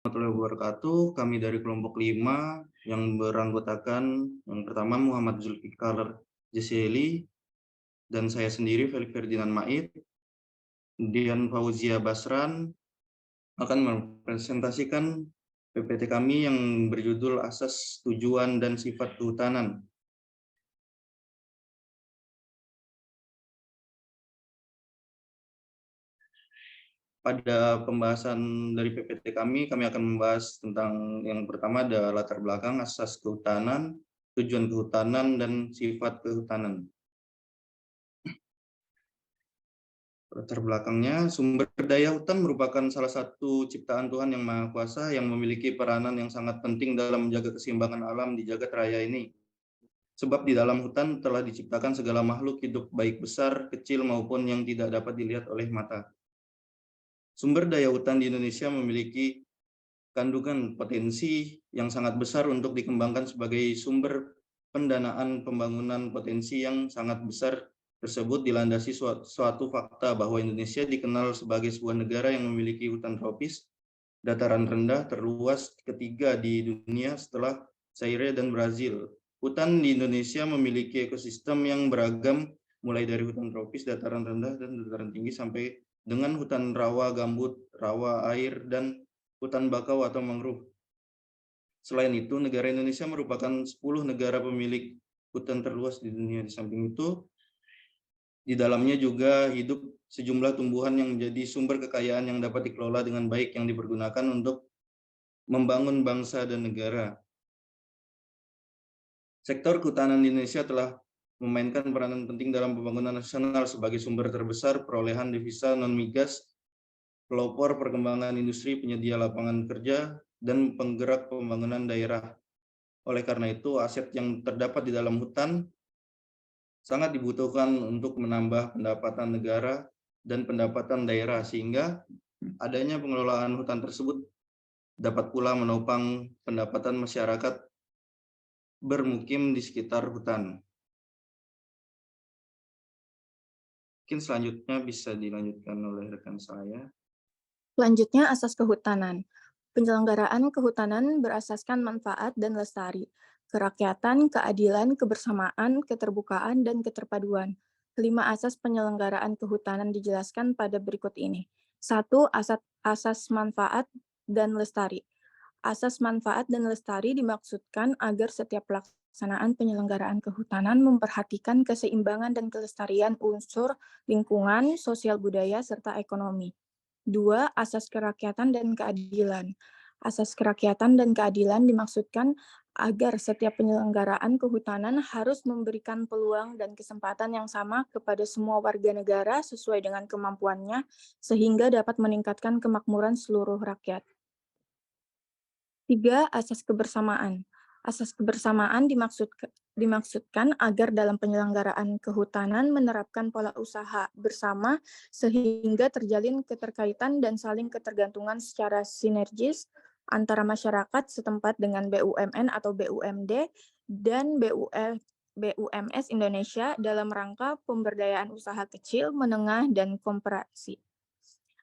Warahmatullahi wabarakatuh. Kami dari kelompok 5 yang beranggotakan yang pertama Muhammad Zulfikar Jeseli dan saya sendiri Felix Ferdinand Maid, kemudian Fauzia Basran akan mempresentasikan PPT kami yang berjudul Asas Tujuan dan Sifat Kehutanan. Pada pembahasan dari PPT kami akan membahas tentang yang pertama ada latar belakang, asas kehutanan, tujuan kehutanan, dan sifat kehutanan. Latar belakangnya, sumber daya hutan merupakan salah satu ciptaan Tuhan yang Maha Kuasa yang memiliki peranan yang sangat penting dalam menjaga keseimbangan alam di jagat raya ini. Sebab di dalam hutan telah diciptakan segala makhluk hidup baik besar, kecil maupun yang tidak dapat dilihat oleh mata. Sumber daya hutan di Indonesia memiliki kandungan potensi yang sangat besar untuk dikembangkan sebagai sumber pendanaan pembangunan. Potensi yang sangat besar tersebut dilandasi suatu fakta bahwa Indonesia dikenal sebagai sebuah negara yang memiliki hutan tropis, dataran rendah terluas ketiga di dunia setelah Zaire dan Brazil. Hutan di Indonesia memiliki ekosistem yang beragam, mulai dari hutan tropis, dataran rendah, dan dataran tinggi, sampai dengan hutan rawa, gambut, rawa air, dan hutan bakau atau mangrove. Selain itu, negara Indonesia merupakan 10 negara pemilik hutan terluas di dunia. Di samping itu, di dalamnya juga hidup sejumlah tumbuhan yang menjadi sumber kekayaan yang dapat dikelola dengan baik yang dipergunakan untuk membangun bangsa dan negara. Sektor kehutanan di Indonesia telah memainkan peranan penting dalam pembangunan nasional sebagai sumber terbesar perolehan devisa non-migas, pelopor perkembangan industri, penyedia lapangan kerja, dan penggerak pembangunan daerah. Oleh karena itu, aset yang terdapat di dalam hutan sangat dibutuhkan untuk menambah pendapatan negara dan pendapatan daerah, sehingga adanya pengelolaan hutan tersebut dapat pula menopang pendapatan masyarakat bermukim di sekitar hutan. Mungkin selanjutnya bisa dilanjutkan oleh rekan saya. Selanjutnya, asas kehutanan. Penyelenggaraan kehutanan berasaskan manfaat dan lestari, kerakyatan, keadilan, kebersamaan, keterbukaan, dan keterpaduan. 5 asas penyelenggaraan kehutanan dijelaskan pada berikut ini. 1. Asas manfaat dan lestari. Asas manfaat dan lestari dimaksudkan agar setiap pelaksanaan penyelenggaraan kehutanan memperhatikan keseimbangan dan kelestarian unsur lingkungan, sosial budaya, serta ekonomi. 2. Asas kerakyatan dan keadilan. Asas kerakyatan dan keadilan dimaksudkan agar setiap penyelenggaraan kehutanan harus memberikan peluang dan kesempatan yang sama kepada semua warga negara sesuai dengan kemampuannya, sehingga dapat meningkatkan kemakmuran seluruh rakyat. 3. Asas kebersamaan. Asas kebersamaan dimaksudkan agar dalam penyelenggaraan kehutanan menerapkan pola usaha bersama sehingga terjalin keterkaitan dan saling ketergantungan secara sinergis antara masyarakat setempat dengan BUMN atau BUMD dan BUMS Indonesia dalam rangka pemberdayaan usaha kecil, menengah, dan koperasi.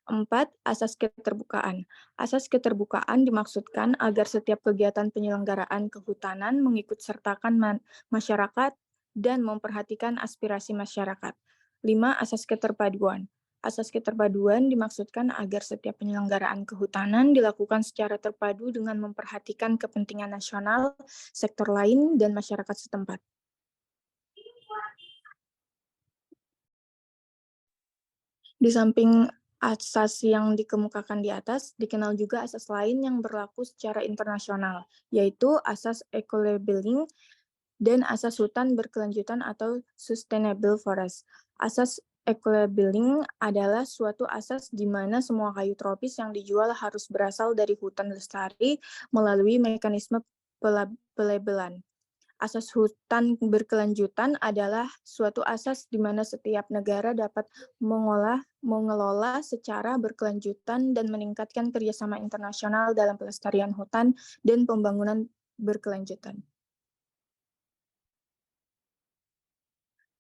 4. Asas keterbukaan. Asas keterbukaan dimaksudkan agar setiap kegiatan penyelenggaraan kehutanan mengikut sertakan masyarakat dan memperhatikan aspirasi masyarakat. 5. Asas keterpaduan. Asas keterpaduan dimaksudkan agar setiap penyelenggaraan kehutanan dilakukan secara terpadu dengan memperhatikan kepentingan nasional, sektor lain, dan masyarakat setempat. Di samping asas yang dikemukakan di atas, dikenal juga asas lain yang berlaku secara internasional, yaitu asas eco-labeling dan asas hutan berkelanjutan atau sustainable forest. Asas eco-labeling adalah suatu asas di mana semua kayu tropis yang dijual harus berasal dari hutan lestari melalui mekanisme pelabelan. Asas hutan berkelanjutan adalah suatu asas di mana setiap negara dapat mengelola secara berkelanjutan dan meningkatkan kerjasama internasional dalam pelestarian hutan dan pembangunan berkelanjutan.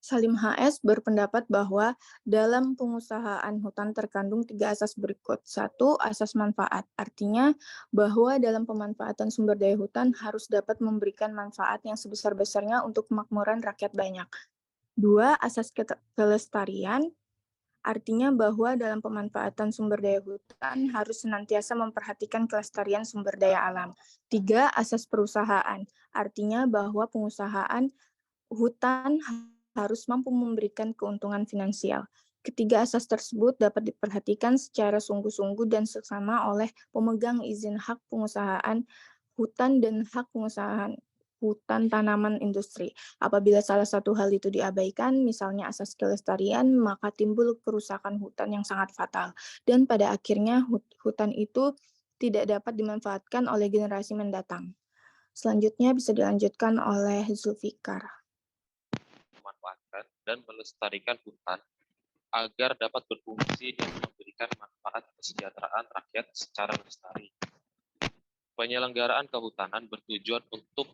Salim HS berpendapat bahwa dalam pengusahaan hutan terkandung 3 asas berikut. 1. Asas manfaat, artinya bahwa dalam pemanfaatan sumber daya hutan harus dapat memberikan manfaat yang sebesar-besarnya untuk kemakmuran rakyat banyak. 2. Asas kelestarian, artinya bahwa dalam pemanfaatan sumber daya hutan harus senantiasa memperhatikan kelestarian sumber daya alam. 3. Asas perusahaan, artinya bahwa pengusahaan hutan harus mampu memberikan keuntungan finansial. Ketiga asas tersebut dapat diperhatikan secara sungguh-sungguh dan seksama oleh pemegang izin hak pengusahaan hutan dan hak pengusahaan hutan tanaman industri. Apabila salah satu hal itu diabaikan, misalnya asas kelestarian, maka timbul kerusakan hutan yang sangat fatal. Dan pada akhirnya hutan itu tidak dapat dimanfaatkan oleh generasi mendatang. Selanjutnya bisa dilanjutkan oleh Zulfikar. Memanfaatkan dan melestarikan hutan agar dapat berfungsi dan memberikan manfaat kesejahteraan rakyat secara lestari. Penyelenggaraan kehutanan bertujuan untuk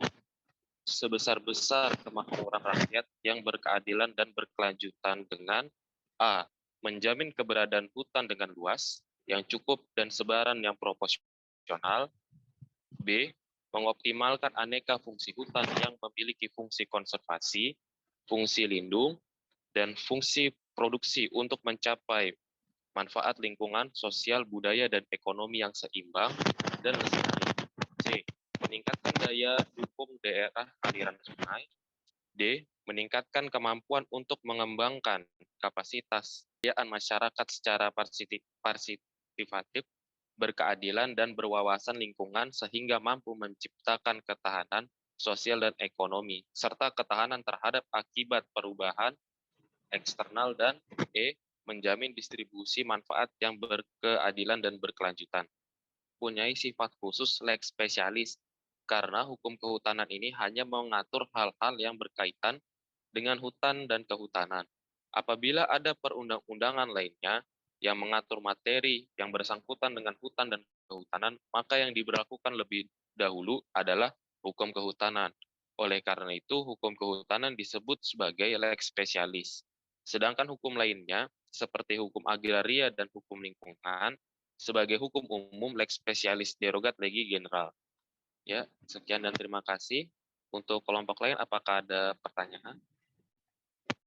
sebesar-besar kemakmuran rakyat yang berkeadilan dan berkelanjutan dengan a. menjamin keberadaan hutan dengan luas yang cukup dan sebaran yang proporsional, b. mengoptimalkan aneka fungsi hutan yang memiliki fungsi konservasi, fungsi lindung, dan fungsi produksi untuk mencapai manfaat lingkungan, sosial, budaya, dan ekonomi yang seimbang dan lestari. C. Meningkatkan daya dukung daerah aliran sungai. D. Meningkatkan kemampuan untuk mengembangkan kapasitas kebiayaan masyarakat secara partisipatif, berkeadilan, dan berwawasan lingkungan sehingga mampu menciptakan ketahanan sosial dan ekonomi, serta ketahanan terhadap akibat perubahan eksternal, dan E. menjamin distribusi manfaat yang berkeadilan dan berkelanjutan. Punyai sifat khusus lex spesialis, karena hukum kehutanan ini hanya mengatur hal-hal yang berkaitan dengan hutan dan kehutanan. Apabila ada perundang-undangan lainnya yang mengatur materi yang bersangkutan dengan hutan dan kehutanan, maka yang diberlakukan lebih dahulu adalah hukum kehutanan. Oleh karena itu, hukum kehutanan disebut sebagai lex spesialis. Sedangkan hukum lainnya, seperti hukum agraria dan hukum lingkungan, sebagai hukum umum lex spesialis derogat legi general. Ya, sekian dan terima kasih. Untuk kelompok lain, apakah ada pertanyaan?